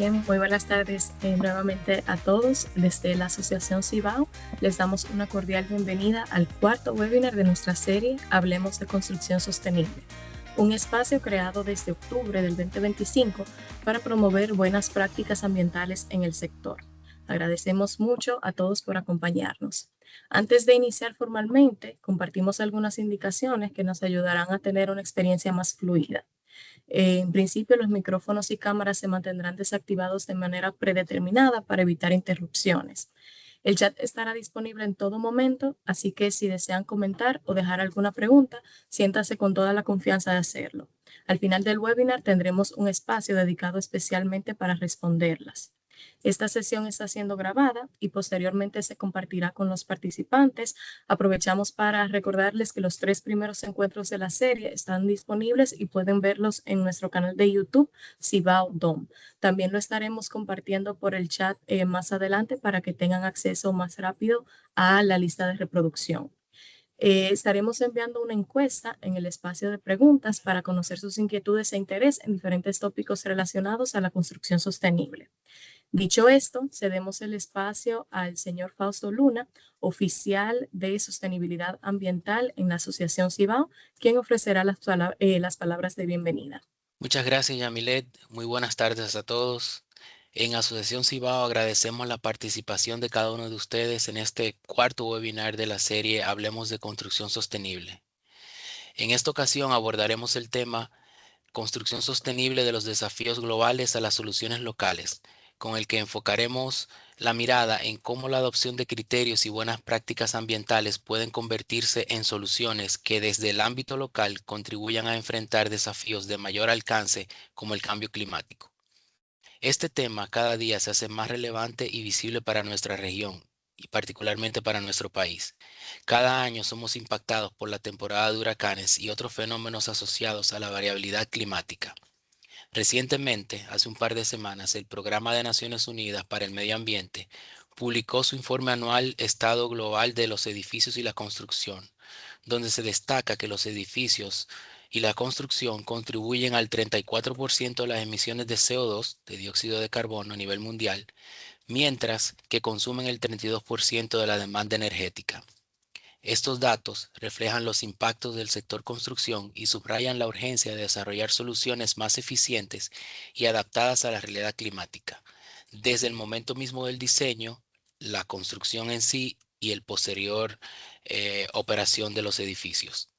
Bien, muy buenas tardes nuevamente a todos. Desde la Asociación Cibao les damos una cordial bienvenida al cuarto webinar de nuestra serie Hablemos de Construcción Sostenible, un espacio creado desde octubre del 2025 para promover buenas prácticas ambientales en el sector. Agradecemos mucho a todos por acompañarnos. Antes de iniciar formalmente, compartimos algunas indicaciones que nos ayudarán a tener una experiencia más fluida. En principio, los micrófonos y cámaras se mantendrán desactivados de manera predeterminada para evitar interrupciones. El chat estará disponible en todo momento, así que si desean comentar o dejar alguna pregunta, siéntase con toda la confianza de hacerlo. Al final del webinar tendremos un espacio dedicado especialmente para responderlas. Esta sesión está siendo grabada y posteriormente se compartirá con los participantes. Aprovechamos para recordarles que los 3 primeros encuentros de la serie están disponibles y pueden verlos en nuestro canal de YouTube, Cibao Dom. También lo estaremos compartiendo por el chat más adelante para que tengan acceso más rápido a la lista de reproducción. Estaremos enviando una encuesta en el espacio de preguntas para conocer sus inquietudes e interés en diferentes tópicos relacionados a la construcción sostenible. Dicho esto, cedemos el espacio al señor Fausto Luna, oficial de sostenibilidad ambiental en la Asociación Cibao, quien ofrecerá las palabras de bienvenida. Muchas gracias, Yamilet. Muy buenas tardes a todos. En Asociación Cibao agradecemos la participación de cada uno de ustedes en este cuarto webinar de la serie Hablemos de Construcción Sostenible. En esta ocasión abordaremos el tema Construcción Sostenible de los desafíos globales a las soluciones locales, con el que enfocaremos la mirada en cómo la adopción de criterios y buenas prácticas ambientales pueden convertirse en soluciones que desde el ámbito local contribuyan a enfrentar desafíos de mayor alcance como el cambio climático. Este tema cada día se hace más relevante y visible para nuestra región y particularmente para nuestro país. Cada año somos impactados por la temporada de huracanes y otros fenómenos asociados a la variabilidad climática. Recientemente, hace un par de semanas, el Programa de Naciones Unidas para el Medio Ambiente publicó su informe anual Estado Global de los Edificios y la Construcción, donde se destaca que los edificios y la construcción contribuyen al 34% de las emisiones de CO2, de dióxido de carbono a nivel mundial, mientras que consumen el 32% de la demanda energética. Estos datos reflejan los impactos del sector construcción y subrayan la urgencia de desarrollar soluciones más eficientes y adaptadas a la realidad climática, desde el momento mismo del diseño, la construcción en sí y el posterior operación de los edificios.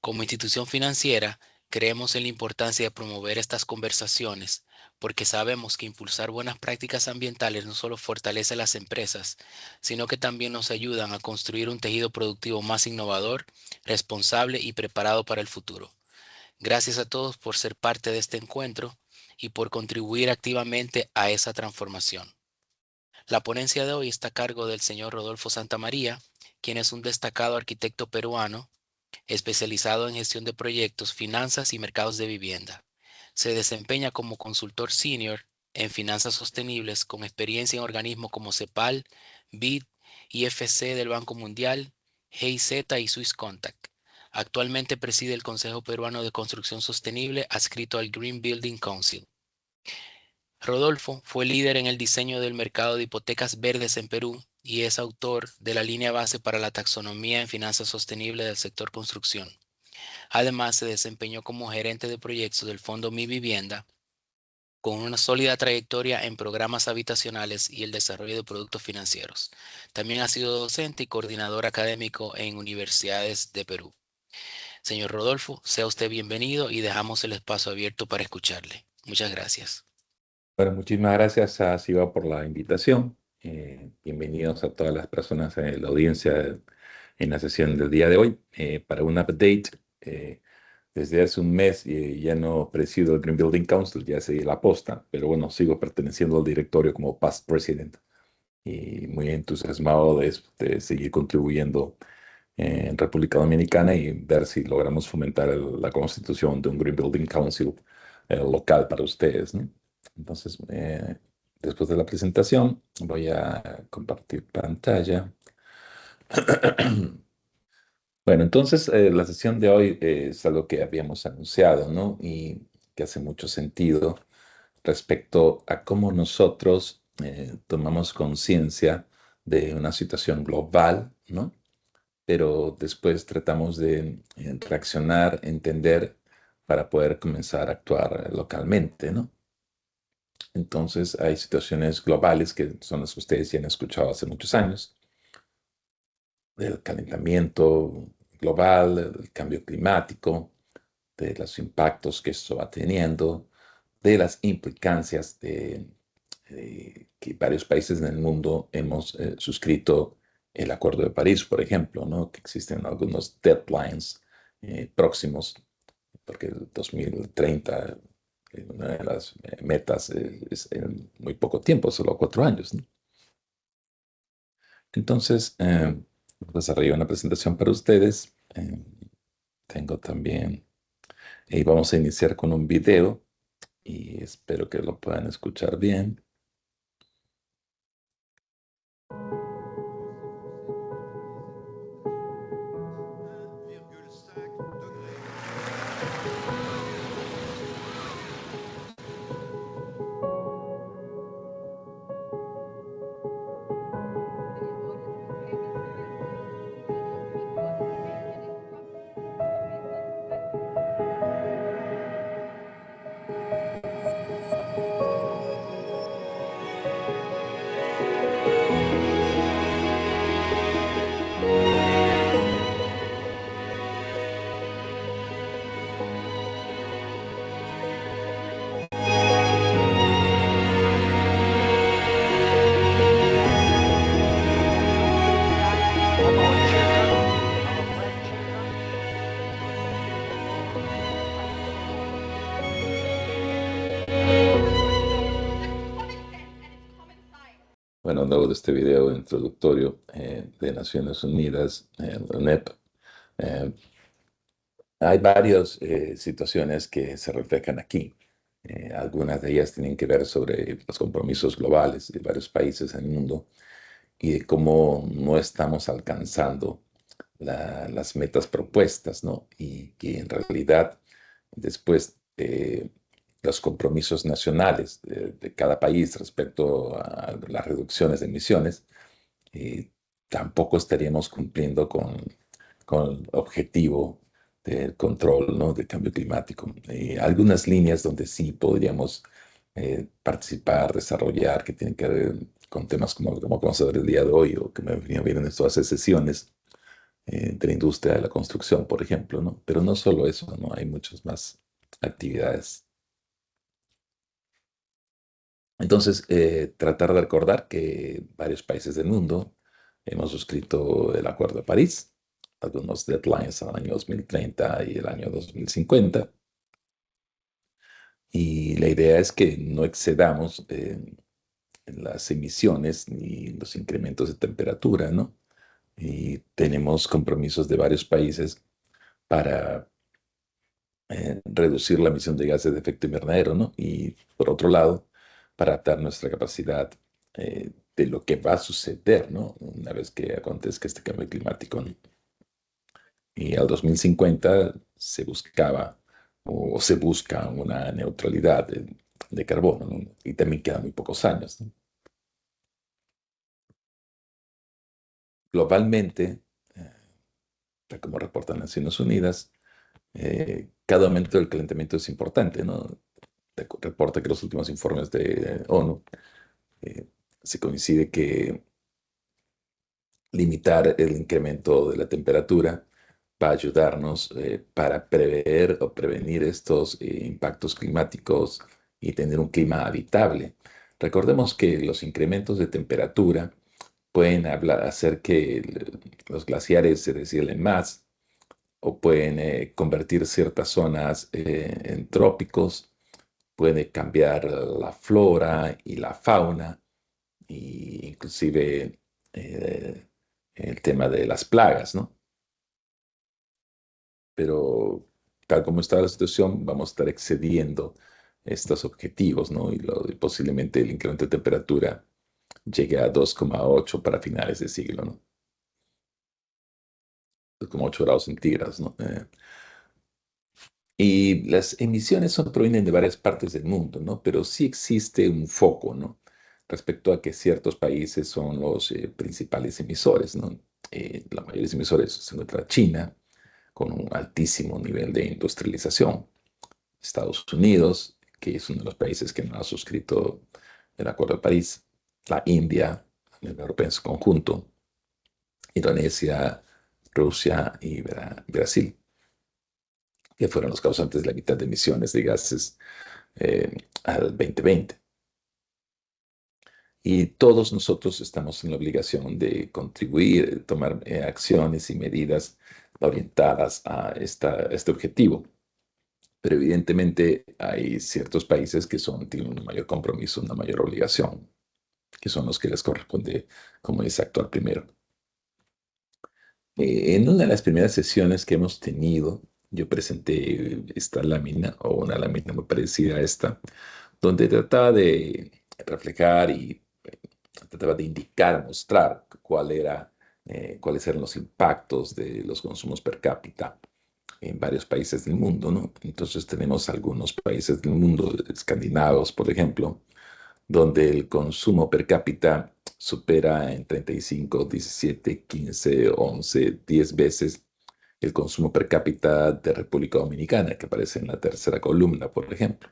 Como institución financiera, creemos en la importancia de promover estas conversaciones porque sabemos que impulsar buenas prácticas ambientales no solo fortalece a las empresas, sino que también nos ayudan a construir un tejido productivo más innovador, responsable y preparado para el futuro. Gracias a todos por ser parte de este encuentro y por contribuir activamente a esa transformación. La ponencia de hoy está a cargo del señor Rodolfo Santamaría, quien es un destacado arquitecto peruano especializado en gestión de proyectos, finanzas y mercados de vivienda. Se desempeña como consultor senior en finanzas sostenibles con experiencia en organismos como CEPAL, BID, IFC del Banco Mundial, GIZ y Swiss Contact. Actualmente preside el Consejo Peruano de Construcción Sostenible adscrito al Green Building Council. Rodolfo fue líder en el diseño del mercado de hipotecas verdes en Perú y es autor de la línea base para la taxonomía en finanzas sostenibles del sector construcción. Además, se desempeñó como gerente de proyectos del Fondo Mi Vivienda, con una sólida trayectoria en programas habitacionales y el desarrollo de productos financieros. También ha sido docente y coordinador académico en universidades de Perú. Señor Rodolfo, sea usted bienvenido y dejamos el espacio abierto para escucharle. Muchas gracias. Bueno, muchísimas gracias a Siva por la invitación. Bienvenidos a todas las personas en la audiencia en la sesión del día de hoy. Para un update, desde hace un mes ya no presido el Green Building Council, ya seguí la posta, pero bueno, sigo perteneciendo al directorio como past president y muy entusiasmado de seguir contribuyendo en República Dominicana y ver si logramos fomentar la constitución de un Green Building Council local para ustedes, ¿no? Entonces, después de la presentación, voy a compartir pantalla. Bueno, entonces la sesión de hoy es algo que habíamos anunciado, ¿no? Y que hace mucho sentido respecto a cómo nosotros tomamos conciencia de una situación global, ¿no? Pero después tratamos de reaccionar, entender para poder comenzar a actuar localmente, ¿no? Entonces hay situaciones globales que son las que ustedes ya han escuchado hace muchos años, del calentamiento global, del cambio climático, de los impactos que esto va teniendo, de las implicancias de que varios países en el mundo hemos suscrito el Acuerdo de París, por ejemplo, ¿no? Que existen algunos deadlines próximos, porque el 2030, una de las metas es en muy poco tiempo, solo 4 años, ¿no? Entonces, desarrollé una presentación para ustedes. Tengo también, y vamos a iniciar con un video y espero que lo puedan escuchar bien. Bueno, luego de este video introductorio de Naciones Unidas, UNEP, eh, hay varias situaciones que se reflejan aquí. Algunas de ellas tienen que ver sobre los compromisos globales de varios países en el mundo y de cómo no estamos alcanzando las metas propuestas, ¿no? Y que en realidad después los compromisos nacionales de cada país respecto a las reducciones de emisiones, eh, tampoco estaríamos cumpliendo con el objetivo del control, ¿no? Del cambio climático. Algunas líneas donde sí podríamos participar, desarrollar, que tienen que ver con temas como vamos a ver el día de hoy o que me venían bien en estas sesiones de la industria de la construcción, por ejemplo, ¿no? Pero no solo eso, ¿no? Hay muchas más actividades. Entonces, tratar de recordar que varios países del mundo hemos suscrito el Acuerdo de París, algunos deadlines al año 2030 y el año 2050. Y la idea es que no excedamos las emisiones ni los incrementos de temperatura, ¿no? Y tenemos compromisos de varios países para reducir la emisión de gases de efecto invernadero, ¿no? Y por otro lado, para adaptar nuestra capacidad de lo que va a suceder, ¿no? Una vez que acontezca este cambio climático, ¿no? Y al 2050 se buscaba o se busca una neutralidad de carbono, ¿no? Y también quedan muy pocos años, ¿no? Globalmente, como reportan Naciones Unidas, cada aumento del calentamiento es importante, ¿no? Reporta que los últimos informes de ONU eh, se coincide que limitar el incremento de la temperatura va a ayudarnos para prever o prevenir estos impactos climáticos y tener un clima habitable. Recordemos que los incrementos de temperatura pueden hacer que los glaciares se deshielen más o pueden convertir ciertas zonas en trópicos, puede cambiar la flora y la fauna y inclusive el tema de las plagas, ¿no? Pero tal como está la situación, vamos a estar excediendo estos objetivos, ¿no? Y posiblemente el incremento de temperatura llegue a 2,8 para finales de siglo, ¿no? 2,8 grados centígrados, ¿no? Y las emisiones provienen de varias partes del mundo, ¿no? Pero sí existe un foco, ¿no? Respecto a que ciertos países son los principales emisores, ¿no? Los mayores emisores se encuentra China, con un altísimo nivel de industrialización. Estados Unidos, que es uno de los países que no ha suscrito el Acuerdo de París. La India, la Unión Europea en su conjunto. Indonesia, Rusia y Brasil, que fueron los causantes de la mitad de emisiones de gases al 2020. Y todos nosotros estamos en la obligación de contribuir, tomar acciones y medidas orientadas a este objetivo. Pero evidentemente hay ciertos países que tienen un mayor compromiso, una mayor obligación, que son los que les corresponde, como dice, actuar primero. En una de las primeras sesiones que hemos tenido, yo presenté esta lámina, o una lámina muy parecida a esta, donde trataba de reflejar y trataba de indicar, mostrar cuáles eran los impactos de los consumos per cápita en varios países del mundo, ¿no? Entonces tenemos algunos países del mundo, escandinavos, por ejemplo, donde el consumo per cápita supera en 35, 17, 15, 11, 10 veces el consumo per cápita de República Dominicana, que aparece en la tercera columna, por ejemplo.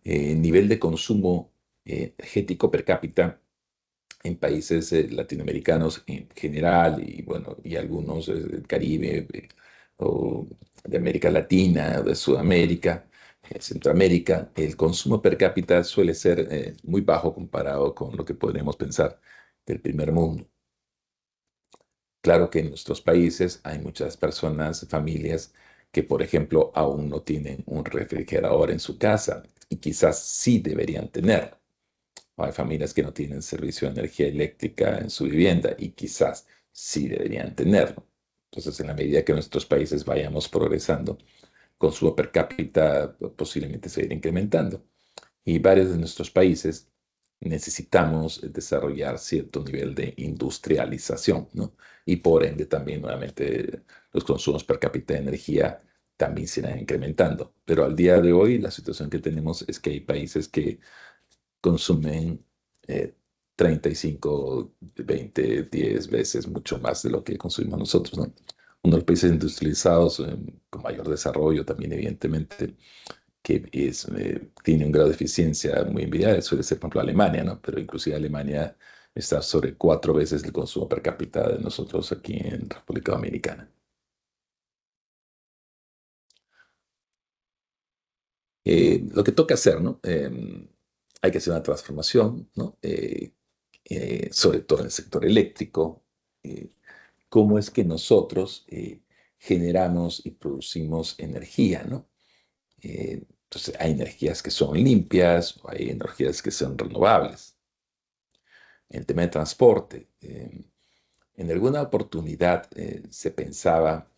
Nivel de consumo energético per cápita en países latinoamericanos en general y, bueno, y algunos del Caribe o de América Latina o de Sudamérica, Centroamérica, el consumo per cápita suele ser muy bajo comparado con lo que podríamos pensar del primer mundo. Claro que en nuestros países hay muchas personas, familias, que por ejemplo aún no tienen un refrigerador en su casa y quizás sí deberían tenerlo. Hay familias que no tienen servicio de energía eléctrica en su vivienda y quizás sí deberían tenerlo. Entonces, en la medida que nuestros países vayamos progresando, consumo per cápita posiblemente se irá incrementando. Y varios de nuestros países necesitamos desarrollar cierto nivel de industrialización, ¿no? Y por ende también, nuevamente, los consumos per cápita de energía también se irán incrementando. Pero al día de hoy, la situación que tenemos es que hay países que consumen 35, 20, 10 veces mucho más de lo que consumimos nosotros, ¿no? Uno de los países industrializados con mayor desarrollo también, evidentemente, que tiene un grado de eficiencia muy envidiable, suele ser, por ejemplo, Alemania, ¿no? Pero inclusive Alemania está sobre 4 veces el consumo per cápita de nosotros aquí en República Dominicana. Lo que toca hacer, ¿no? Hay que hacer una transformación, ¿no? Sobre todo en el sector eléctrico. ¿Cómo es que nosotros generamos y producimos energía, ¿no? Entonces, hay energías que son limpias, o hay energías que son renovables. El tema de transporte. En alguna oportunidad se pensaba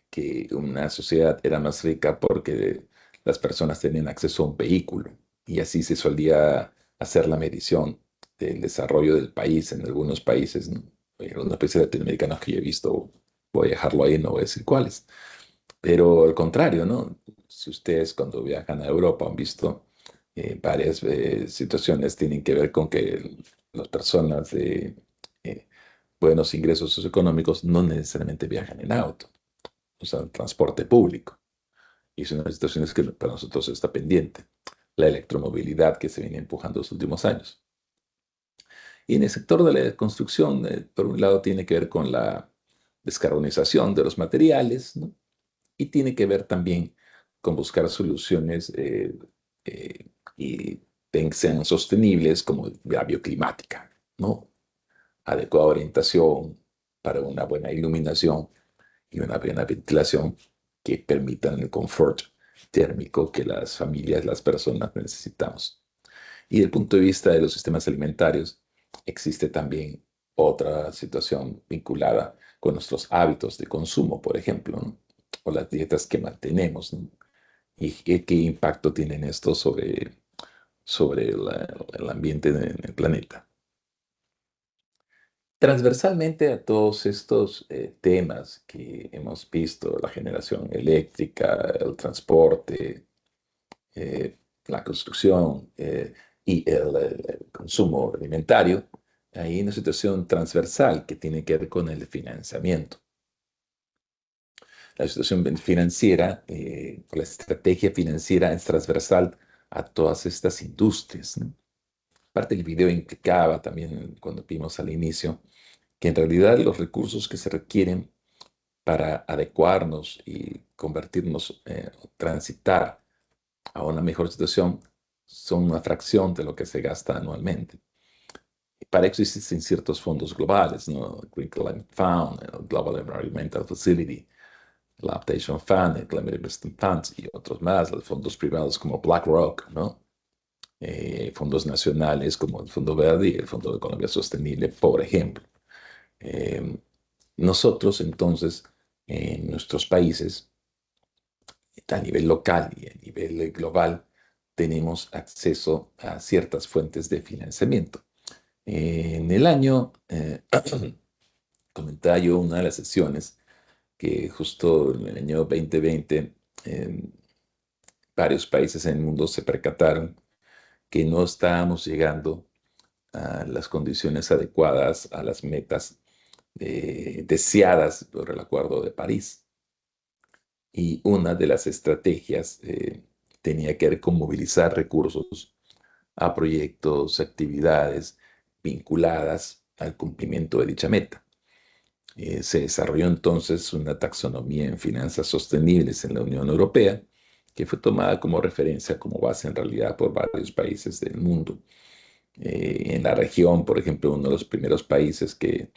que una sociedad era más rica porque las personas tenían acceso a un vehículo y así se solía hacer la medición del desarrollo del país en algunos países, ¿no? En algunos países latinoamericanos que yo he visto, voy a dejarlo ahí, no voy a decir cuáles. Pero al contrario, ¿no? Si ustedes cuando viajan a Europa han visto varias situaciones tienen que ver con que las personas de eh, buenos ingresos socioeconómicos no necesariamente viajan en auto, usan transporte público. Y es una de las situaciones que para nosotros está pendiente, la electromovilidad que se viene empujando los últimos años. Y en el sector de la construcción, por un lado, tiene que ver con la descarbonización de los materiales, ¿no? Y tiene que ver también con buscar soluciones y sean sostenibles como la bioclimática, ¿no? Adecuada orientación para una buena iluminación y una buena ventilación que permitan el confort térmico que las familias, las personas necesitamos. Y desde el punto de vista de los sistemas alimentarios, existe también otra situación vinculada con nuestros hábitos de consumo, por ejemplo, ¿no? O las dietas que mantenemos, ¿no? Y qué impacto tienen esto sobre el ambiente en el planeta. Transversalmente a todos estos temas que hemos visto, la generación eléctrica, el transporte, eh, la construcción y el consumo alimentario, hay una situación transversal que tiene que ver con el financiamiento. La situación financiera, la estrategia financiera es transversal a todas estas industrias, ¿no? Parte del video implicaba también, cuando vimos al inicio, que en realidad los recursos que se requieren para adecuarnos y convertirnos, transitar a una mejor situación, son una fracción de lo que se gasta anualmente. Y para eso existen ciertos fondos globales, ¿no? Green Climate Fund, el Global Environmental Facility, el Adaptation Fund, el Climate Investment Funds y otros más, los fondos privados como BlackRock, ¿no? Fondos nacionales como el Fondo Verde y el Fondo de Economía Sostenible, por ejemplo. Eh, Nosotros, entonces, en nuestros países, a nivel local y a nivel global, tenemos acceso a ciertas fuentes de financiamiento. En el año, comentaba yo una de las sesiones que justo en el año 2020, varios países en el mundo se percataron que no estábamos llegando a las condiciones adecuadas a las metas deseadas por el Acuerdo de París. Y una de las estrategias tenía que ver con movilizar recursos a proyectos, actividades vinculadas al cumplimiento de dicha meta. Se desarrolló entonces una taxonomía en finanzas sostenibles en la Unión Europea, que fue tomada como referencia, como base en realidad por varios países del mundo. En la región, por ejemplo, uno de los primeros países que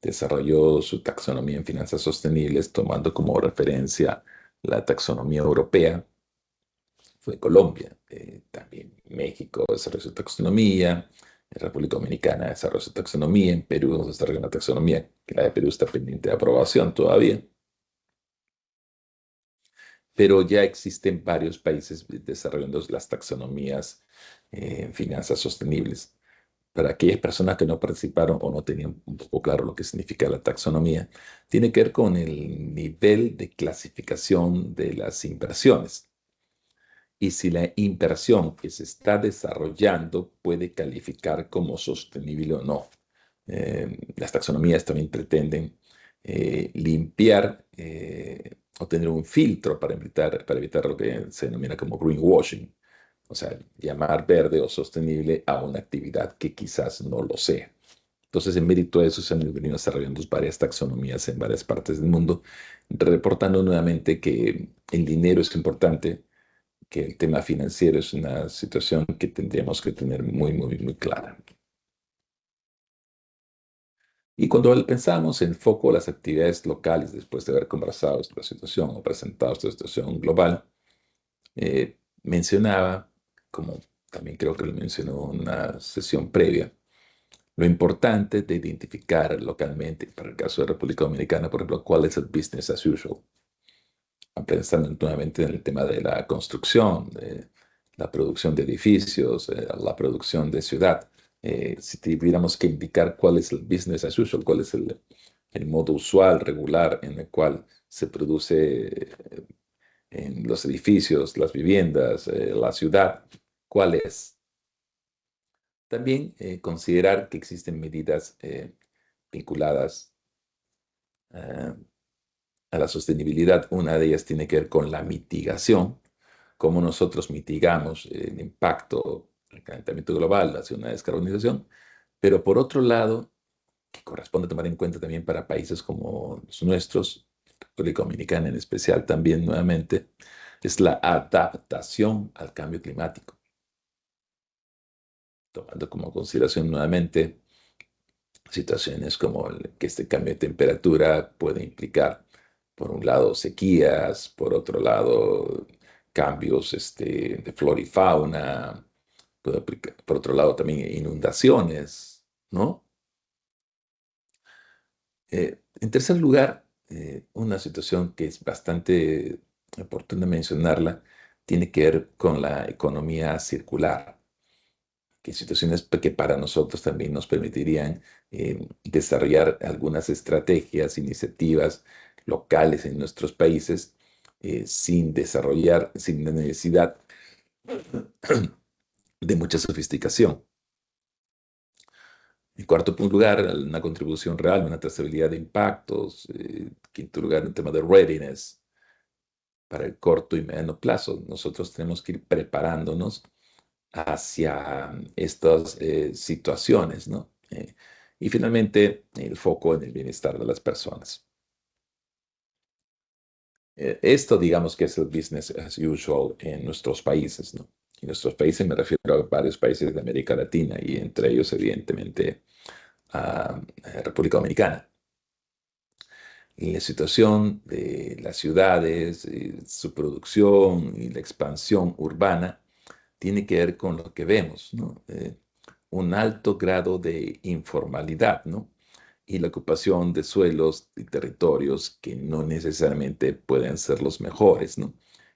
desarrolló su taxonomía en finanzas sostenibles, tomando como referencia la taxonomía europea, fue Colombia. También México desarrolló su taxonomía, en República Dominicana desarrolló su taxonomía, en Perú desarrolló una taxonomía, que la de Perú está pendiente de aprobación todavía. Pero ya existen varios países desarrollando las taxonomías en finanzas sostenibles. Para aquellas personas que no participaron o no tenían un poco claro lo que significa la taxonomía, tiene que ver con el nivel de clasificación de las inversiones y si la inversión que se está desarrollando puede calificar como sostenible o no. Las taxonomías también pretenden limpiar o tener un filtro para evitar lo que se denomina como greenwashing. O sea, llamar verde o sostenible a una actividad que quizás no lo sea. Entonces, en mérito de eso, se han venido desarrollando varias taxonomías en varias partes del mundo, reportando nuevamente que el dinero es importante, que el tema financiero es una situación que tendríamos que tener muy, muy, muy clara. Y cuando pensamos en foco las actividades locales, después de haber conversado esta situación o presentado esta situación global, mencionaba, como también creo que lo mencionó en una sesión previa, lo importante de identificar localmente, para el caso de República Dominicana, por ejemplo, cuál es el business as usual. Pensando nuevamente en el tema de la construcción, de la producción de edificios, la producción de ciudad. Si tuviéramos que indicar cuál es el business as usual, cuál es el modo usual, regular, en el cual se produce en los edificios, las viviendas, la ciudad, ¿cuál es? También considerar que existen medidas vinculadas a la sostenibilidad. Una de ellas tiene que ver con la mitigación, cómo nosotros mitigamos el impacto del calentamiento global hacia una descarbonización, pero por otro lado, que corresponde tomar en cuenta también para países como los nuestros, República Dominicana en especial también nuevamente, es la adaptación al cambio climático, tomando como consideración nuevamente situaciones como que este cambio de temperatura puede implicar, por un lado, sequías, por otro lado, cambios de flora y fauna, por otro lado, también inundaciones, ¿no? En tercer lugar, una situación que es bastante oportuna mencionarla, tiene que ver con la economía circular, que situaciones que para nosotros también nos permitirían desarrollar algunas estrategias, iniciativas locales en nuestros países sin la necesidad de mucha sofisticación. En cuarto lugar, una contribución real, una trazabilidad de impactos. Quinto lugar, un tema de readiness para el corto y mediano plazo. Nosotros tenemos que ir preparándonos hacia estas situaciones, ¿no? Y finalmente, el foco en el bienestar de las personas. Esto, digamos que es el business as usual en nuestros países, ¿no? En nuestros países me refiero a varios países de América Latina y entre ellos, evidentemente, a República Dominicana. Y la situación de las ciudades, su producción y la expansión urbana tiene que ver con lo que vemos, ¿no? Un alto grado de informalidad, ¿no? Y la ocupación de suelos y territorios que no necesariamente pueden ser los mejores, ¿no?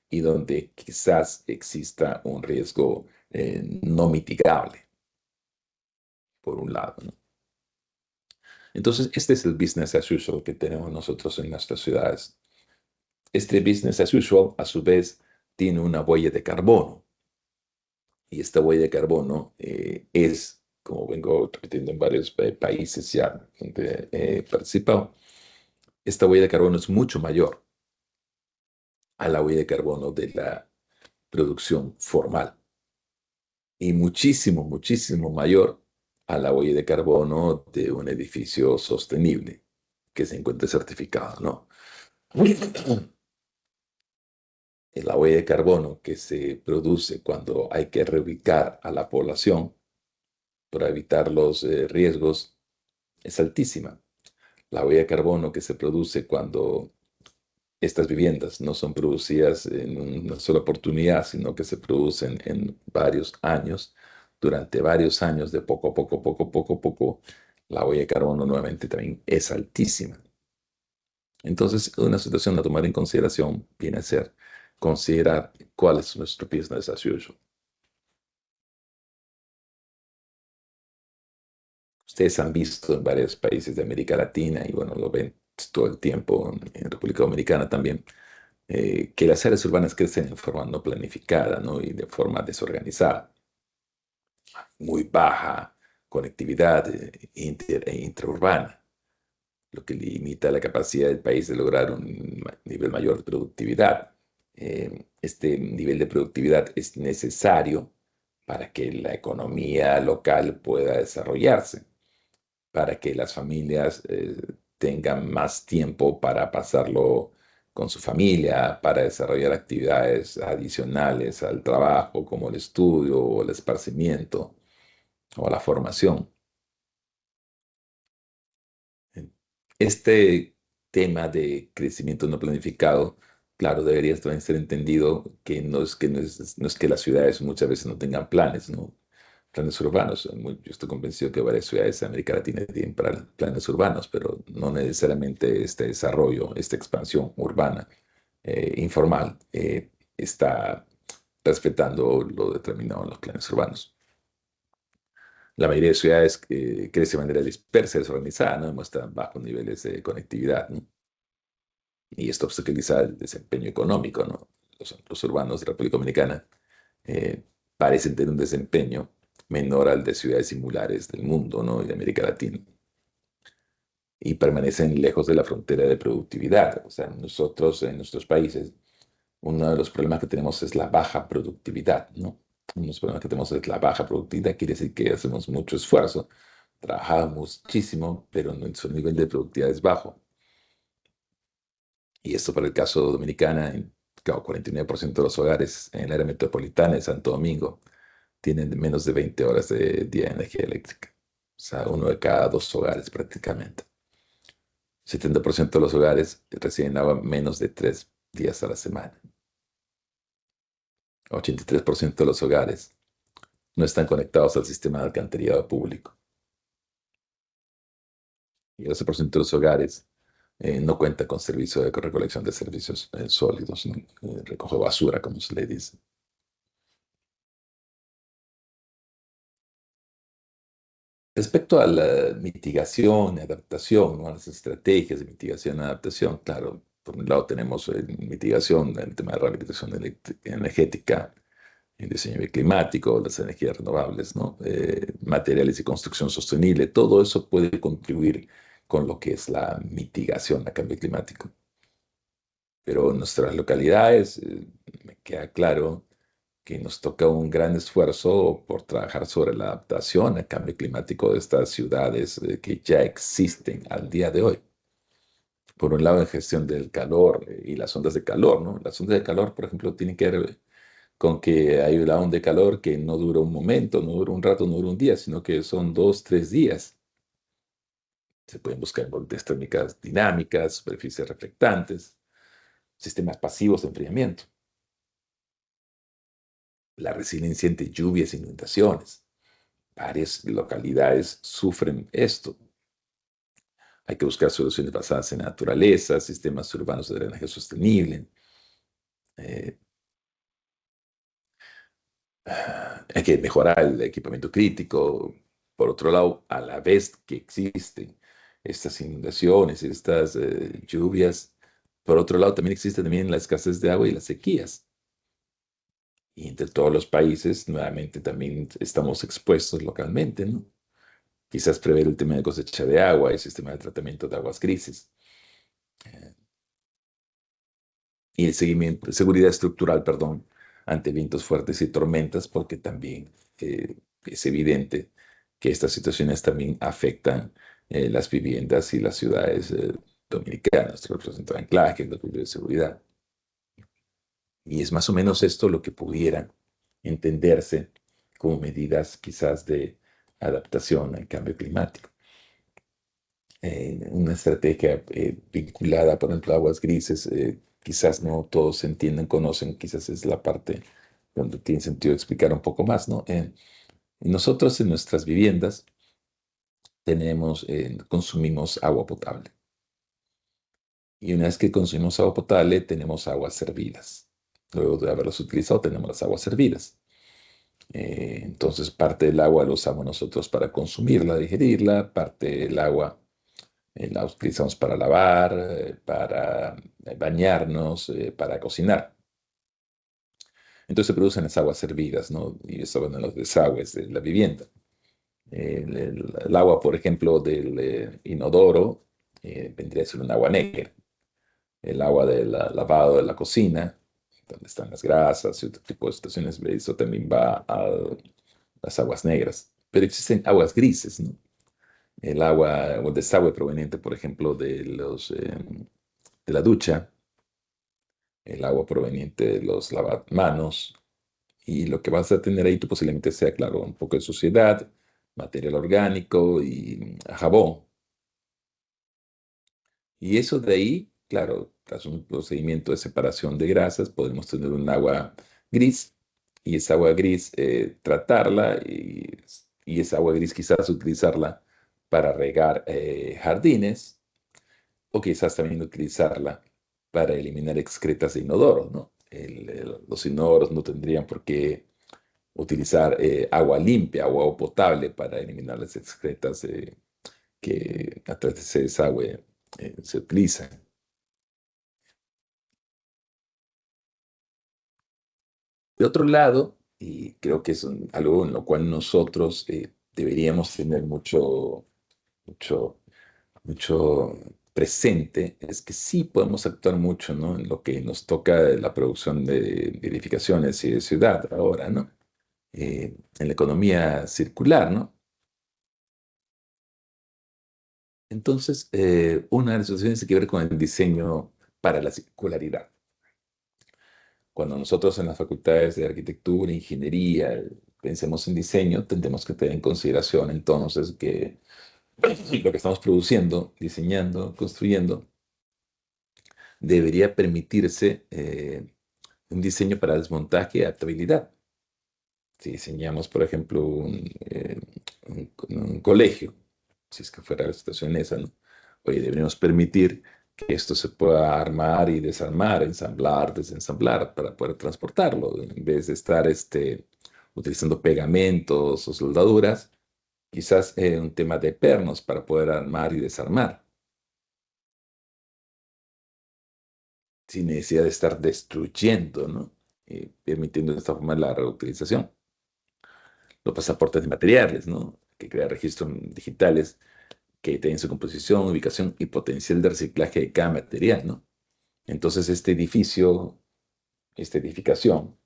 Y donde quizás exista un riesgo no mitigable, por un lado, ¿no? Entonces, este es el business as usual que tenemos nosotros en nuestras ciudades. Este business as usual, a su vez, tiene una huella de carbono. Y esta huella de carbono es, como vengo repitiendo en varios países ya donde he participado, esta huella de carbono es mucho mayor a la huella de carbono de la producción formal y muchísimo, muchísimo mayor a la huella de carbono de un edificio sostenible que se encuentre certificado, ¿no? La huella de carbono que se produce cuando hay que reubicar a la población para evitar los riesgos es altísima. La huella de carbono que se produce cuando estas viviendas no son producidas en una sola oportunidad, sino que se producen en varios años, durante varios años, de poco a poco, poco a poco, la huella de carbono nuevamente también es altísima. Entonces, una situación a tomar en consideración viene a ser considerar cuál es nuestro business as usual. Ustedes han visto en varios países de América Latina, y bueno, lo ven todo el tiempo en República Dominicana también, que las áreas urbanas crecen en forma no planificada, ¿no? Y de forma desorganizada. Muy baja conectividad e intraurbana, lo que limita la capacidad del país de lograr un nivel mayor de productividad. Este nivel de productividad es necesario para que la economía local pueda desarrollarse, para que las familias tengan más tiempo para pasarlo con su familia, para desarrollar actividades adicionales al trabajo, como el estudio o el esparcimiento o la formación. Este tema de crecimiento no planificado, claro, debería también ser entendido que no es que las ciudades muchas veces no tengan planes, ¿no? Planes urbanos. Yo estoy convencido que varias ciudades de América Latina tienen planes urbanos, pero no necesariamente este desarrollo, esta expansión urbana informal está respetando lo determinado en los planes urbanos. La mayoría de ciudades crece de manera dispersa, desorganizada, ¿no? Muestran bajos niveles de conectividad, ¿no? Y esto obstaculiza el desempeño económico, ¿no? Los urbanos de la República Dominicana eh, parecen tener un desempeño menor al de ciudades similares del mundo, ¿no? Y de América Latina. Y permanecen lejos de la frontera de productividad. O sea, nosotros en nuestros países, uno de los problemas que tenemos es la baja productividad, ¿no? Uno de los problemas que tenemos es la baja productividad, quiere decir que hacemos mucho esfuerzo, trabajamos muchísimo, pero nuestro nivel de productividad es bajo. Y esto para el caso dominicana, claro, 49% de los hogares en el área metropolitana de Santo Domingo tienen menos de 20 horas de día de energía eléctrica. O sea, uno de cada dos hogares prácticamente. 70% de los hogares reciben agua menos de 3 días a la semana. 83% de los hogares no están conectados al sistema de alcantarillado público. Y 12% de los hogares no cuenta con servicio de recolección de servicios sólidos, ¿no? Recoge basura, como se le dice. Respecto a la mitigación y adaptación, ¿no? A las estrategias de mitigación y adaptación, claro, por un lado tenemos mitigación, el tema de rehabilitación energética, el diseño climático, las energías renovables, ¿no? Materiales y construcción sostenible, todo eso puede contribuir con lo que es la mitigación al cambio climático. Pero en nuestras localidades, me queda claro que nos toca un gran esfuerzo por trabajar sobre la adaptación al cambio climático de estas ciudades que ya existen al día de hoy. Por un lado, en gestión del calor y las ondas de calor, ¿no? Las ondas de calor, por ejemplo, tienen que ver con que hay una onda de calor que no dura un momento, no dura un rato, no dura un día, sino que son 2, 3 días. Se pueden buscar volutes térmicas dinámicas, superficies reflectantes, sistemas pasivos de enfriamiento, la resiliencia ante lluvias e inundaciones. Varias localidades sufren esto. Hay que buscar soluciones basadas en la naturaleza, sistemas urbanos de drenaje sostenible. eh, Hay que mejorar el equipamiento crítico. Por otro lado, a la vez que existen estas inundaciones, estas lluvias, por otro lado también existe también la escasez de agua y las sequías. Y entre todos los países, nuevamente también estamos expuestos localmente, ¿no? Quizás prever el tema de cosecha de agua, el sistema de tratamiento de aguas grises. Y el seguimiento, seguridad estructural, perdón, ante vientos fuertes y tormentas, porque también es evidente que estas situaciones también afectan las viviendas y las ciudades dominicanas, los representan anclajes, los de seguridad. Y es más o menos esto lo que pudiera entenderse como medidas quizás de adaptación al cambio climático. Una estrategia vinculada, por ejemplo, a aguas grises, quizás no todos entienden, conocen, quizás es la parte donde tiene sentido explicar un poco más, ¿no? Nosotros en nuestras viviendas consumimos agua potable. Y una vez que consumimos agua potable, tenemos aguas servidas. Luego de haberlas utilizado, tenemos las aguas servidas. Entonces, parte del agua la usamos nosotros para consumirla, digerirla, parte del agua la utilizamos para lavar, para bañarnos, para cocinar. Entonces se producen las aguas servidas, ¿no? Y eso van en los desagües de la vivienda. El agua, por ejemplo, del inodoro vendría a ser un agua negra. El agua del lavado de la cocina, donde están las grasas y otro tipo de situaciones, eso también va a las aguas negras. Pero existen aguas grises, ¿no? El agua o el desagüe proveniente, por ejemplo, de la ducha, el agua proveniente de los lavamanos, y lo que vas a tener ahí tú posiblemente sea, claro, un poco de suciedad, material orgánico y jabón. Y eso de ahí, claro, tras un procedimiento de separación de grasas, podemos tener un agua gris, y esa agua gris tratarla, y esa agua gris quizás utilizarla para regar jardines, o quizás también utilizarla para eliminar excretas de inodoro, ¿no? Los inodoros no tendrían por qué utilizar agua limpia o agua potable para eliminar las excretas que a través de ese desagüe se utilizan. De otro lado, y creo que es algo en lo cual nosotros deberíamos tener mucho mucho presente, es que sí podemos actuar mucho, ¿no? En lo que nos toca la producción de edificaciones y de ciudad ahora, ¿no? En la economía circular, ¿no? Entonces, una de las situaciones tiene que ver con el diseño para la circularidad. Cuando nosotros en las facultades de arquitectura, ingeniería, pensemos en diseño, tendremos que tener en consideración entonces que lo que estamos produciendo, diseñando, construyendo, debería permitirse un diseño para desmontaje y adaptabilidad. Si diseñamos, por ejemplo, un colegio, si es que fuera la situación esa, ¿no? Oye, deberíamos permitir que esto se pueda armar y desarmar, ensamblar, desensamblar para poder transportarlo, en vez de estar utilizando pegamentos o soldaduras, Quizás un tema de pernos para poder armar y desarmar, sin necesidad de estar destruyendo, ¿no? Permitiendo de esta forma la reutilización. Los pasaportes de materiales, ¿no? Que crea registros digitales que tienen su composición, ubicación y potencial de reciclaje de cada material, ¿no? Entonces, este edificio, esta edificación,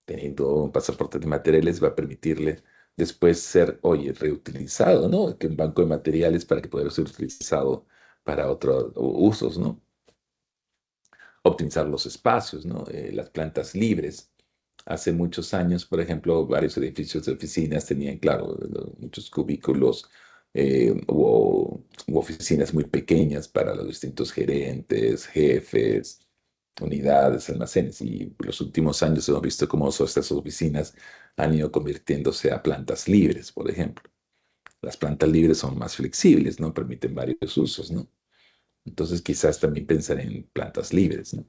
teniendo un pasaporte de materiales, va a permitirle después ser, oye, reutilizado, ¿no? Que un banco de materiales para que pueda ser utilizado para otros usos, ¿no? Optimizar los espacios, ¿no? Las plantas libres. Hace muchos años, por ejemplo, varios edificios de oficinas tenían, claro, muchos cubículos u oficinas muy pequeñas para los distintos gerentes, jefes, unidades, almacenes. Y los últimos años hemos visto cómo estas oficinas han ido convirtiéndose a plantas libres, por ejemplo. Las plantas libres son más flexibles, ¿no? Permiten varios usos, ¿no? Entonces quizás también pensar en plantas libres, ¿no?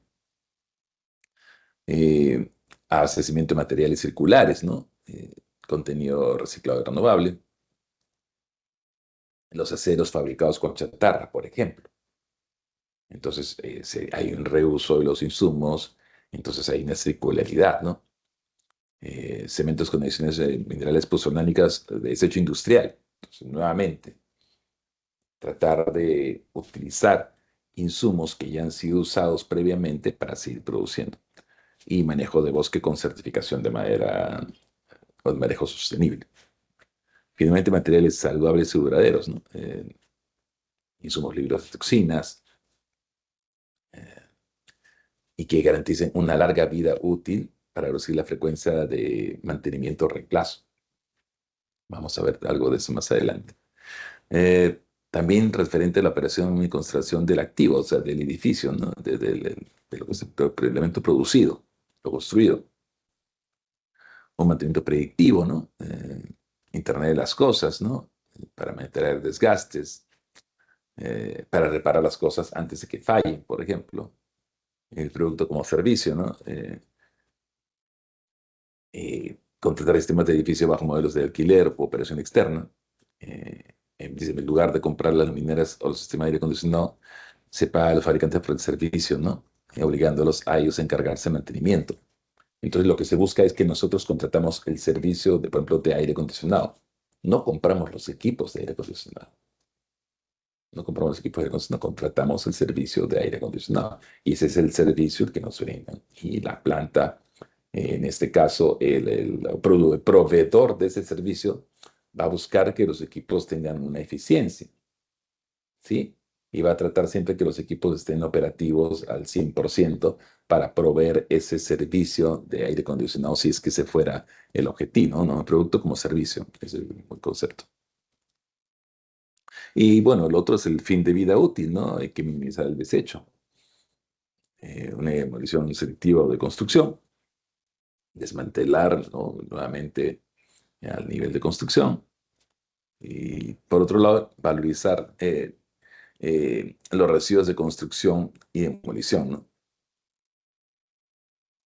eh, Abastecimiento de materiales circulares, ¿no? Contenido reciclado y renovable. Los aceros fabricados con chatarra, por ejemplo. Entonces, hay un reuso de los insumos, entonces hay una circularidad, ¿no? Cementos con adiciones de minerales pozolánicas de desecho industrial. Entonces, nuevamente, tratar de utilizar insumos que ya han sido usados previamente para seguir produciendo. Y manejo de bosque con certificación de madera o de manejo sostenible. Finalmente, materiales saludables y duraderos, ¿no? Insumos libres de toxinas y que garanticen una larga vida útil para reducir la frecuencia de mantenimiento o reemplazo. Vamos a ver algo de eso más adelante. También referente a la operación y construcción del activo, o sea, del edificio, ¿no? De lo que es el elemento producido, lo construido. Un mantenimiento predictivo, ¿no? Internet de las cosas, ¿no? Para mantener desgastes, para reparar las cosas antes de que fallen, por ejemplo. El producto como servicio, ¿no? Contratar sistemas de edificio bajo modelos de alquiler o operación externa. En lugar de comprar las luminarias o el sistema de aire acondicionado, se paga a los fabricantes por el servicio, ¿no? Obligándolos a ellos a encargarse de mantenimiento. Entonces, lo que se busca es que nosotros contratamos el servicio, de, por ejemplo, de aire acondicionado. No compramos los equipos de aire acondicionado. No compramos los equipos de aire acondicionado, contratamos el servicio de aire acondicionado. Y ese es el servicio que nos brindan. Y la planta, en este caso, el proveedor de ese servicio va a buscar que los equipos tengan una eficiencia, ¿sí? Y va a tratar siempre que los equipos estén operativos al 100% para proveer ese servicio de aire acondicionado, si es que ese fuera el objetivo, ¿no? Producto como servicio, es el concepto. Y bueno, el otro es el fin de vida útil, ¿no? Hay que minimizar el desecho. Una demolición selectiva o de construcción. Desmantelar, ¿no? Nuevamente al nivel de construcción. Y por otro lado, valorizar los residuos de construcción y demolición, ¿no?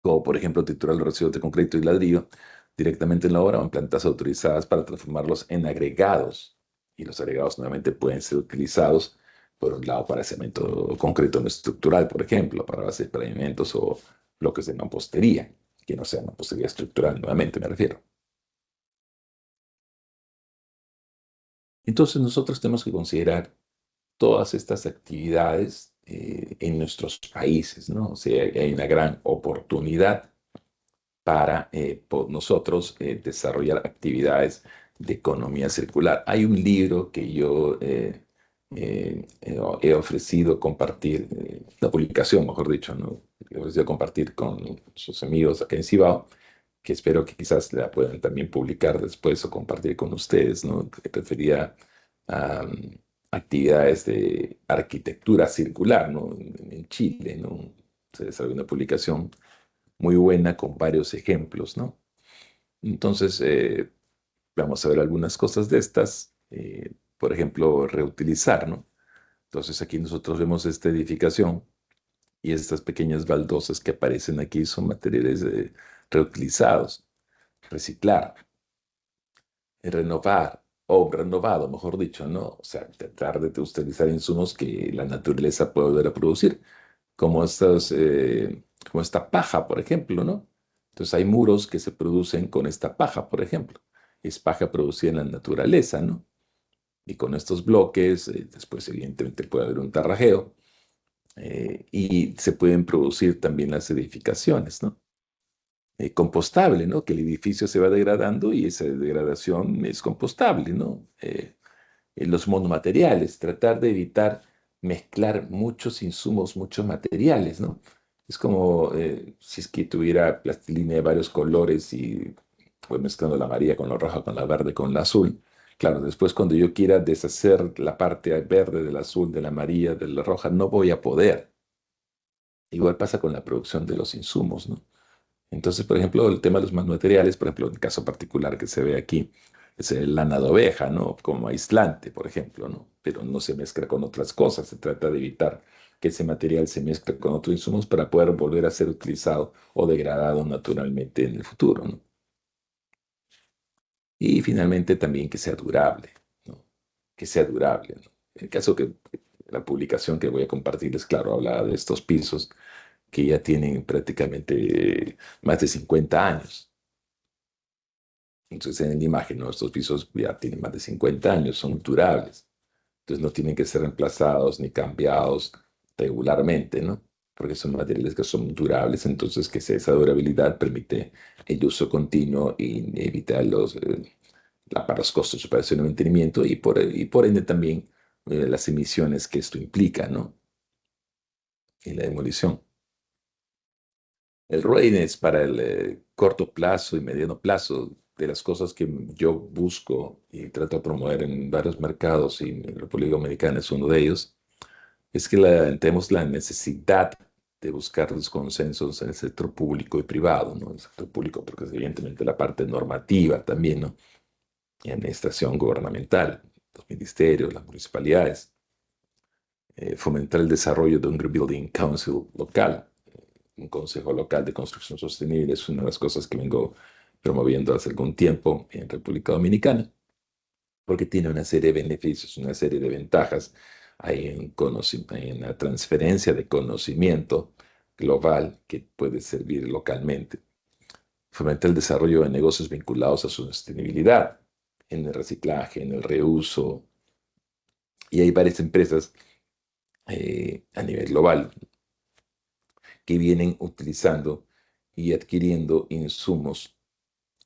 Como por ejemplo triturar los residuos de concreto y ladrillo directamente en la obra o en plantas autorizadas para transformarlos en agregados. Y los agregados nuevamente pueden ser utilizados, por un lado, para cemento concreto no estructural, por ejemplo, para base de pavimentos o bloques de mampostería, que no sea mampostería estructural, nuevamente me refiero. Entonces nosotros tenemos que considerar todas estas actividades en nuestros países, ¿no? O sea, hay una gran oportunidad para nosotros desarrollar actividades de economía circular. Hay un libro que yo he ofrecido compartir, la publicación, mejor dicho, ¿no? He ofrecido compartir con sus amigos acá en Cibao, que espero que quizás la puedan también publicar después o compartir con ustedes, ¿no? Que refería a actividades de arquitectura circular, ¿no? En Chile, ¿no? Se desarrolló una publicación muy buena con varios ejemplos, ¿no? Entonces, vamos a ver algunas cosas de estas. Por ejemplo, reutilizar, ¿no? Entonces, aquí nosotros vemos esta edificación y estas pequeñas baldosas que aparecen aquí son materiales reutilizados. Reciclar, renovar, o renovado, mejor dicho, ¿no? O sea, tratar de utilizar insumos que la naturaleza puede volver a producir, como como esta paja, por ejemplo, ¿no? Entonces hay muros que se producen con esta paja, por ejemplo. Es paja producida en la naturaleza, ¿no? Y con estos bloques, después evidentemente puede haber un tarrajeo, y se pueden producir también las edificaciones, ¿no? Compostable, ¿no? Que el edificio se va degradando y esa degradación es compostable, ¿no? Los monomateriales, tratar de evitar mezclar muchos insumos, muchos materiales, ¿no? Es como si es que tuviera plastilina de varios colores y voy mezclando la amarilla con la roja, con la verde, con la azul. Claro, después cuando yo quiera deshacer la parte verde del azul, de la amarilla, de la roja, no voy a poder. Igual pasa con la producción de los insumos, ¿no? Entonces, por ejemplo, el tema de los materiales, por ejemplo, en el caso particular que se ve aquí, es el lana de oveja, ¿no? Como aislante, por ejemplo, ¿no? Pero no se mezcla con otras cosas. Se trata de evitar que ese material se mezcle con otros insumos para poder volver a ser utilizado o degradado naturalmente en el futuro, ¿no? Y finalmente también que sea durable, ¿no? Que sea durable, ¿no? En el caso que la publicación que voy a compartirles, claro, habla de estos pisos que ya tienen prácticamente más de 50 años. Entonces, en la imagen, ¿no? Estos pisos ya tienen más de 50 años, son durables. Entonces, no tienen que ser reemplazados ni cambiados regularmente, ¿no? Porque son materiales que son durables, entonces esa durabilidad permite el uso continuo y evitar para los costos de operación y mantenimiento y por ende también las emisiones que esto implica, ¿no? Y la demolición. El readiness para el corto plazo y mediano plazo, de las cosas que yo busco y trato de promover en varios mercados, y en República Dominicana es uno de ellos, es que tenemos la necesidad de buscar los consensos en el sector público y privado, ¿no? El sector público, porque es evidentemente la parte normativa también, ¿no? Y administración gubernamental, los ministerios, las municipalidades, fomentar el desarrollo de un Rebuilding Council local, un consejo local de construcción sostenible. Es una de las cosas que vengo promoviendo hace algún tiempo en República Dominicana, porque tiene una serie de beneficios, una serie de ventajas. Hay en la transferencia de conocimiento global que puede servir localmente. Fomenta el desarrollo de negocios vinculados a su sostenibilidad, en el reciclaje, en el reuso. Y hay varias empresas a nivel global que vienen utilizando y adquiriendo insumos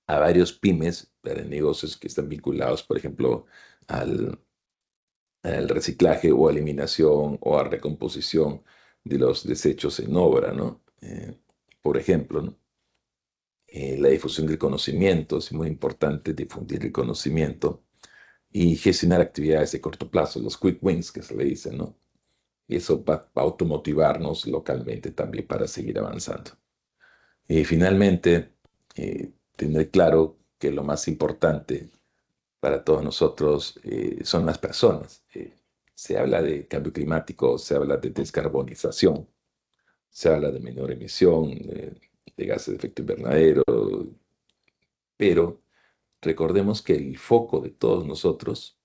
a varios pymes para negocios que están vinculados, por ejemplo, al, al reciclaje o eliminación o a recomposición de los desechos en obra, ¿no? Por ejemplo, ¿no? La difusión del conocimiento, es muy importante difundir el conocimiento y gestionar actividades de corto plazo, los quick wins que se le dicen, ¿no? Y eso va a automotivarnos localmente también para seguir avanzando. Y finalmente, tener claro que lo más importante para todos nosotros son las personas. Se habla de cambio climático, se habla de descarbonización, se habla de menor emisión de gases de efecto invernadero, pero recordemos que el foco de todos nosotros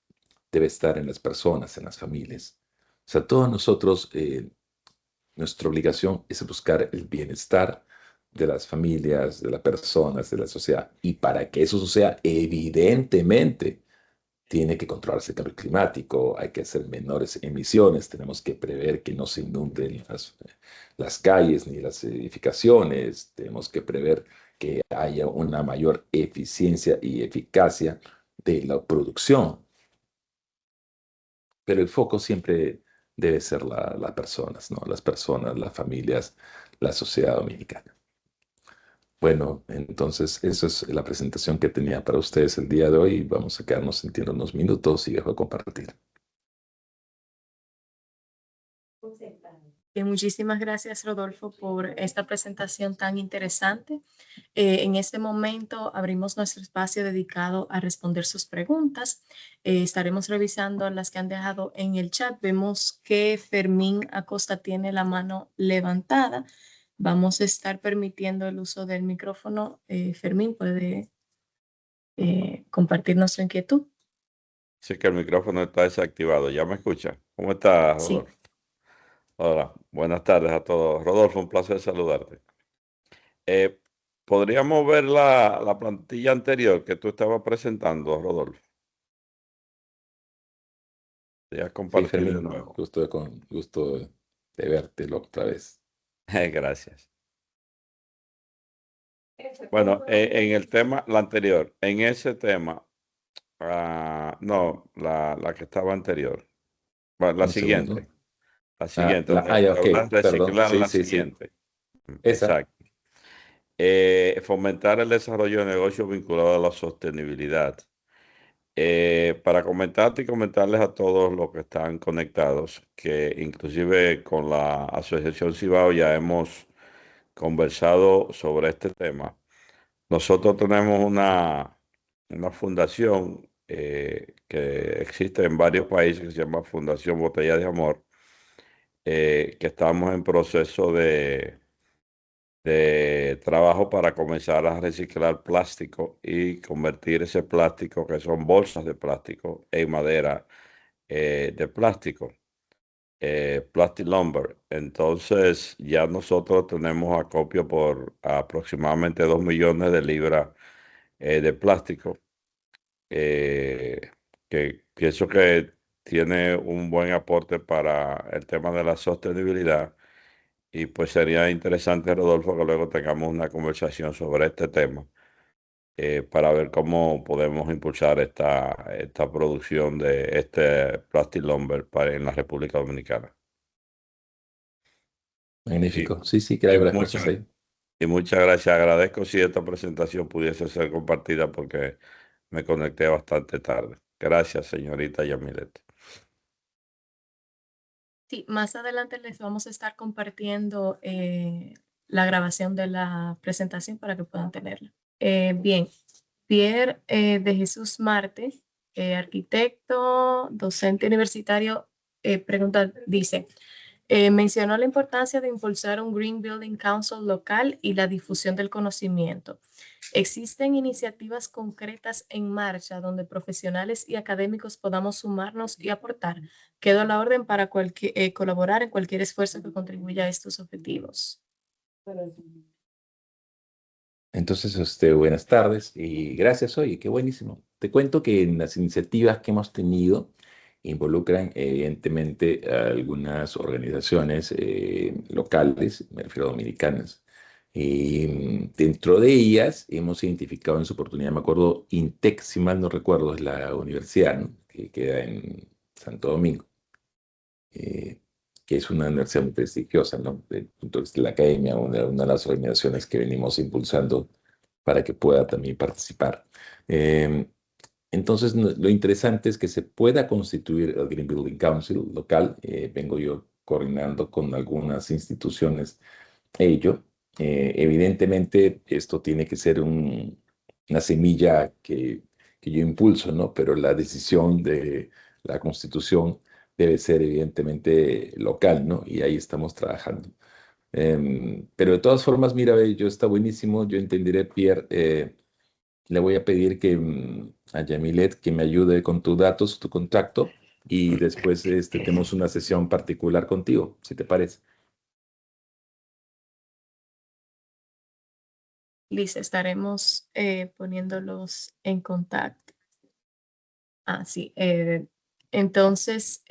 debe estar en las personas, en las familias. O sea, todos nosotros, nuestra obligación es buscar el bienestar de las familias, de las personas, de la sociedad. Y para que eso suceda, evidentemente, tiene que controlarse el cambio climático, hay que hacer menores emisiones, tenemos que prever que no se inunden las calles ni las edificaciones, tenemos que prever que haya una mayor eficiencia y eficacia de la producción. Pero el foco siempre debe ser las personas, ¿no? Las personas, las familias, la sociedad dominicana. Bueno, entonces esa es la presentación que tenía para ustedes el día de hoy. Vamos a quedarnos sintiendo unos minutos y dejo de compartir. Muchísimas gracias, Rodolfo, por esta presentación tan interesante. En este momento abrimos nuestro espacio dedicado a responder sus preguntas. Estaremos revisando las que han dejado en el chat. Vemos que Fermín Acosta tiene la mano levantada. Vamos a estar permitiendo el uso del micrófono. Fermín, ¿puede compartirnos su inquietud? Sí que el micrófono está desactivado. ¿Ya me escucha? ¿Cómo estás, Sí, Rodolfo? Hola, buenas tardes a todos. Rodolfo, un placer saludarte. Eh, ¿Podríamos ver la plantilla anterior que tú estabas presentando, Rodolfo? Ya Sí, compartir de Fermín, nuevo. gusto de verte otra vez. Gracias. Bueno, en el tema, la anterior, en ese tema, no, la que estaba anterior. Bueno, Un segundo. la siguiente, Ya, donde ok, hablas de perdón. reciclar Sí, la sí, sí. siguiente. Esa. Exacto. Fomentar el desarrollo de negocios vinculados a la sostenibilidad. Para comentarte y comentarles a todos los que están conectados, que inclusive con la Asociación Cibao ya hemos conversado sobre este tema. Nosotros tenemos una fundación que existe en varios países que se llama Fundación Botella de Amor, que estamos en proceso de trabajo para comenzar a reciclar plástico y convertir ese plástico, que son bolsas de plástico, en madera de plástico, plastic lumber. Entonces ya nosotros tenemos acopio por aproximadamente 2 millones de libras de plástico, eh, que pienso que tiene un buen aporte para el tema de la sostenibilidad. Y pues sería interesante, Rodolfo, que luego tengamos una conversación sobre este tema, para ver cómo podemos impulsar esta producción de este plastic lumber en la República Dominicana. Y, Magnífico. Sí, sí, que y hay varias cosas muchas, ahí. y muchas gracias. Agradezco si esta presentación pudiese ser compartida porque me conecté bastante tarde. Gracias, señorita Yamilet. sí, más adelante les vamos a estar compartiendo la grabación de la presentación para que puedan tenerla. Bien, Pierre de Jesús Marte, arquitecto, docente universitario, dice, mencionó la importancia de impulsar un Green Building Council local y la difusión del conocimiento. ¿Existen iniciativas concretas en marcha donde profesionales y académicos podamos sumarnos y aportar? Quedo a la orden para colaborar en cualquier esfuerzo que contribuya a estos objetivos. Entonces, buenas tardes y gracias. Oye, qué buenísimo. Te cuento que en las iniciativas que hemos tenido involucran evidentemente a algunas organizaciones locales, me refiero a dominicanas. Y dentro de ellas hemos identificado en su oportunidad, me acuerdo, INTEC, si mal no recuerdo, es la universidad, ¿no?, que queda en Santo Domingo, eh, que es una universidad muy prestigiosa, ¿no? Desde el punto de vista de la academia, una de las organizaciones que venimos impulsando para que pueda también participar. Eh, entonces, lo interesante es que se pueda constituir el Green Building Council local. Vengo yo coordinando con algunas instituciones ello. Evidentemente, esto tiene que ser una semilla que yo impulso, ¿no? Pero la decisión de la constitución debe ser evidentemente local, ¿no? Y ahí estamos trabajando. Pero de todas formas, mira, ve, yo está buenísimo, yo entenderé, Pierre. Le voy a pedir que a Yamilet que me ayude con tus datos, tu contacto, y después tenemos una sesión particular contigo, si te parece. Liz, estaremos poniéndolos en contacto. Ah, sí. Entonces,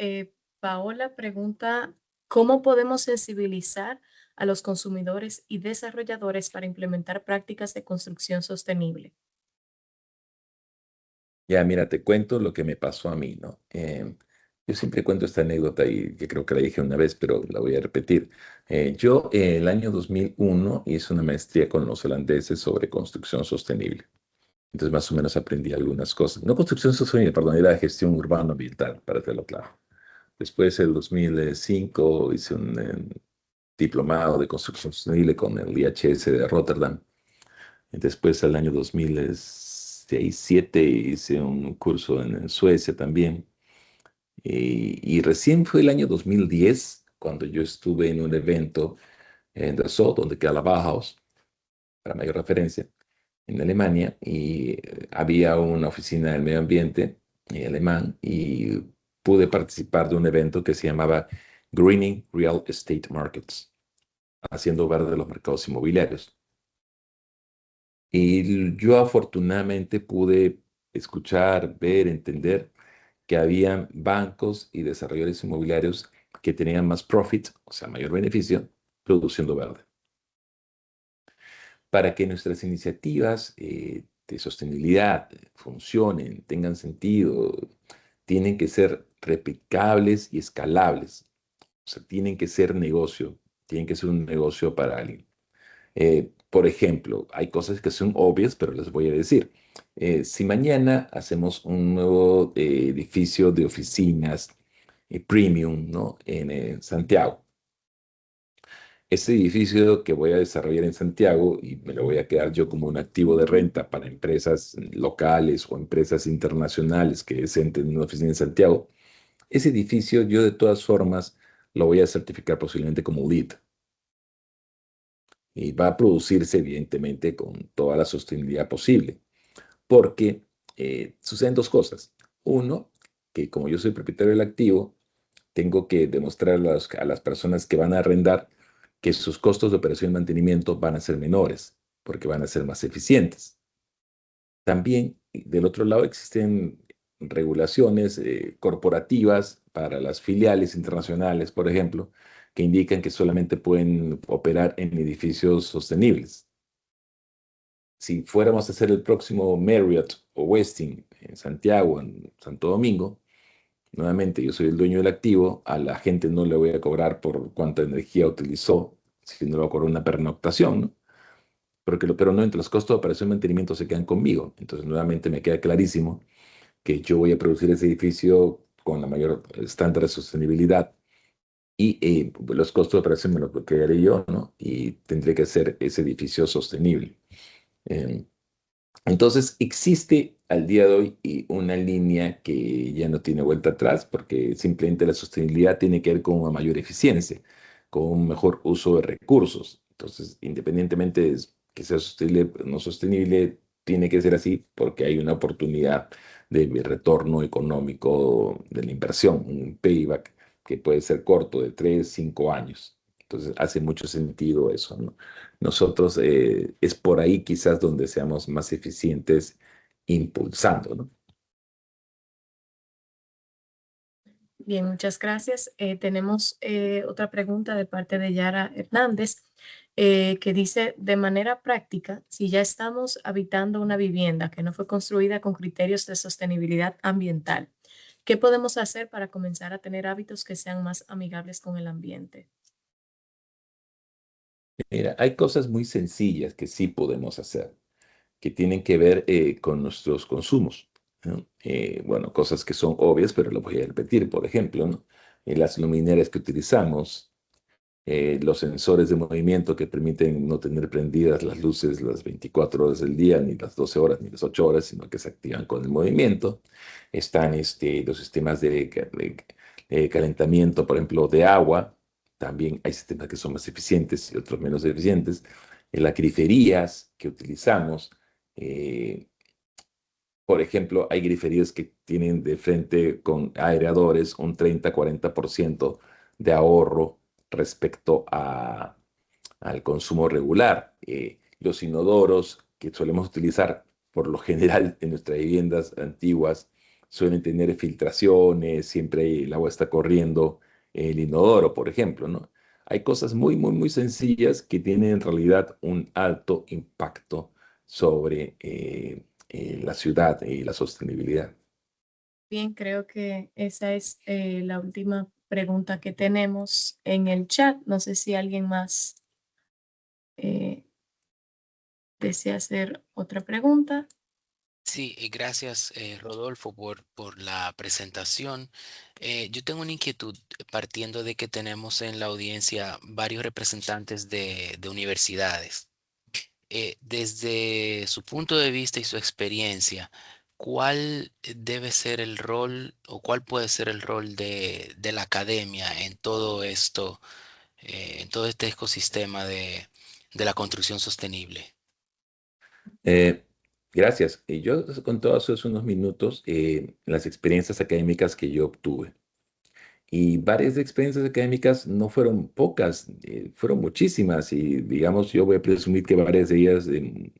Paola pregunta, ¿cómo podemos sensibilizar a los consumidores y desarrolladores para implementar prácticas de construcción sostenible? Ya, mira, te cuento lo que me pasó a mí, ¿no? Yo siempre cuento esta anécdota y que creo que la dije una vez, pero la voy a repetir. Yo, el año 2001 hice una maestría con los holandeses sobre construcción sostenible. Entonces, más o menos aprendí algunas cosas. No construcción sostenible, perdón, era gestión urbano-ambiental, para hacerlo claro. Después, el 2005, hice un diplomado de construcción sostenible con el IHS de Rotterdam. Y después, el año 2006-2007, hice un curso en Suecia también. Y recién fue el año 2010 cuando yo estuve en un evento en Dessau, donde queda la Bauhaus, para mayor referencia, en Alemania, y había una oficina del medio ambiente alemán, y pude participar de un evento que se llamaba Greening Real Estate Markets, haciendo verde los mercados inmobiliarios. Y yo afortunadamente pude escuchar, ver, entender que había bancos y desarrolladores inmobiliarios que tenían más profit, o sea, mayor beneficio, produciendo verde. Para que nuestras iniciativas de sostenibilidad funcionen, tengan sentido, tienen que ser replicables y escalables. O sea, tienen que ser negocio, tienen que ser un negocio para alguien. Por ejemplo, hay cosas que son obvias, pero les voy a decir. Si mañana hacemos un nuevo edificio de oficinas premium, ¿no? En Santiago, ese edificio que voy a desarrollar en Santiago y me lo voy a quedar yo como un activo de renta para empresas locales o empresas internacionales que deseen tener una oficina en Santiago, ese edificio yo de todas formas lo voy a certificar posiblemente como LEED. Y va a producirse evidentemente con toda la sostenibilidad posible, porque suceden dos cosas. Uno, que como yo soy propietario del activo, tengo que demostrar a las personas que van a arrendar que sus costos de operación y mantenimiento van a ser menores, porque van a ser más eficientes. También, del otro lado, existen regulaciones corporativas para las filiales internacionales, por ejemplo, que indican que solamente pueden operar en edificios sostenibles. Si fuéramos a hacer el próximo Marriott o Westin en Santiago, en Santo Domingo, nuevamente yo soy el dueño del activo, a la gente no le voy a cobrar por cuánta energía utilizó, sino le voy a cobrar una pernoctación, ¿no? Pero no, entre los costos de operación y mantenimiento se quedan conmigo. Entonces, nuevamente me queda clarísimo que yo voy a producir ese edificio con la mayor estándar de sostenibilidad y los costos de operación me los quedaré yo, ¿no? Y tendré que hacer ese edificio sostenible. Eh, entonces, existe al día de hoy una línea que ya no tiene vuelta atrás porque simplemente la sostenibilidad tiene que ver con una mayor eficiencia, con un mejor uso de recursos. Entonces, independientemente de que sea sostenible o no sostenible, tiene que ser así porque hay una oportunidad de retorno económico de la inversión, un payback que puede ser corto de 3, 5 años. Entonces, hace mucho sentido eso, ¿no? Nosotros es por ahí quizás donde seamos más eficientes impulsando, ¿no? Bien, muchas gracias. Tenemos otra pregunta de parte de Yara Hernández, que dice, de manera práctica, si ya estamos habitando una vivienda que no fue construida con criterios de sostenibilidad ambiental, ¿qué podemos hacer para comenzar a tener hábitos que sean más amigables con el ambiente? Mira, hay cosas muy sencillas que sí podemos hacer, que tienen que ver con nuestros consumos, ¿no? Bueno, cosas que son obvias, pero lo voy a repetir, por ejemplo, ¿no? Las luminarias que utilizamos, los sensores de movimiento que permiten no tener prendidas las luces las 24 horas del día, ni las 12 horas, ni las 8 horas, sino que se activan con el movimiento. Están los sistemas de calentamiento, por ejemplo, de agua. También hay sistemas que son más eficientes y otros menos eficientes. Las griferías que utilizamos. eh, por ejemplo, hay griferías que tienen de frente con aereadores un 30-40% de ahorro respecto al consumo regular. Los inodoros que solemos utilizar por lo general en nuestras viviendas antiguas suelen tener filtraciones, siempre el agua está corriendo el inodoro, por ejemplo, ¿no? Hay cosas muy, muy, muy sencillas que tienen en realidad un alto impacto sobre la ciudad y la sostenibilidad. Bien, creo que esa es la última pregunta que tenemos en el chat. No sé si alguien más eh, desea hacer otra pregunta. Sí, y gracias, Rodolfo, por la presentación. Yo tengo una inquietud partiendo de que tenemos en la audiencia varios representantes de universidades. Desde su punto de vista y su experiencia, ¿cuál debe ser el rol o cuál puede ser el rol de la academia en todo esto, en todo este ecosistema de la construcción sostenible? Eh, Gracias. Yo contaba hace unos minutos las experiencias académicas que yo obtuve. Y varias experiencias académicas no fueron pocas, fueron muchísimas. Y digamos, yo voy a presumir que varias de ellas de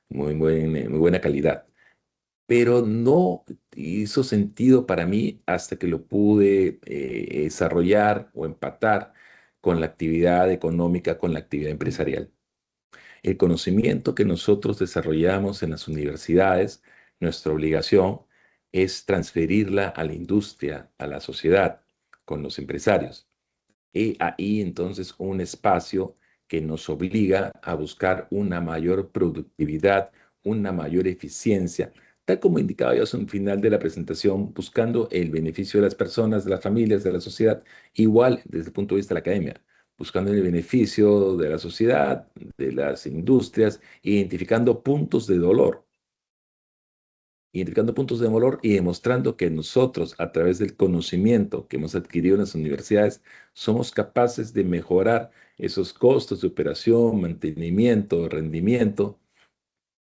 muy buena calidad. Pero no hizo sentido para mí hasta que lo pude desarrollar o empatar con la actividad económica, con la actividad empresarial. El conocimiento que nosotros desarrollamos en las universidades, nuestra obligación es transferirla a la industria, a la sociedad, con los empresarios. Y ahí entonces un espacio que nos obliga a buscar una mayor productividad, una mayor eficiencia, tal como indicaba yo al final de la presentación, buscando el beneficio de las personas, de las familias, de la sociedad, igual desde el punto de vista de la academia, buscando el beneficio de la sociedad, de las industrias, identificando puntos de dolor y demostrando que nosotros, a través del conocimiento que hemos adquirido en las universidades, somos capaces de mejorar esos costos de operación, mantenimiento, rendimiento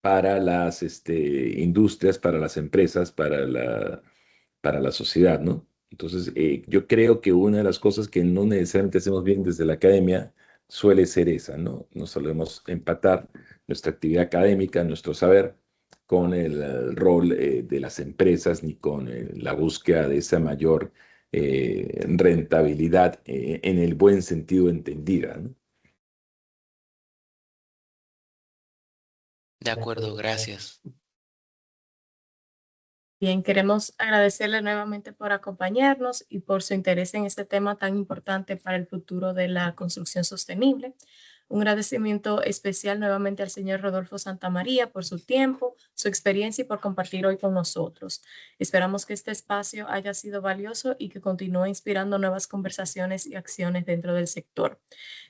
para las industrias, para las empresas, para la sociedad, ¿no? Entonces, yo creo que una de las cosas que no necesariamente hacemos bien desde la academia suele ser esa, ¿no? No solemos empatar nuestra actividad académica, nuestro saber, con el rol de las empresas ni con la búsqueda de esa mayor rentabilidad en el buen sentido entendida, ¿no? De acuerdo, gracias. Bien, queremos agradecerle nuevamente por acompañarnos y por su interés en este tema tan importante para el futuro de la construcción sostenible. Un agradecimiento especial nuevamente al señor Rodolfo Santamaría por su tiempo, su experiencia y por compartir hoy con nosotros. Esperamos que este espacio haya sido valioso y que continúe inspirando nuevas conversaciones y acciones dentro del sector.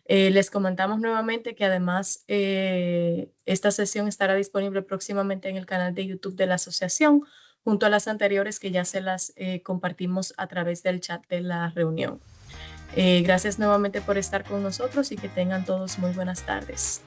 Les comentamos nuevamente que además esta sesión estará disponible próximamente en el canal de YouTube de la asociación, junto a las anteriores que ya se las compartimos a través del chat de la reunión. Gracias nuevamente por estar con nosotros y que tengan todos muy buenas tardes.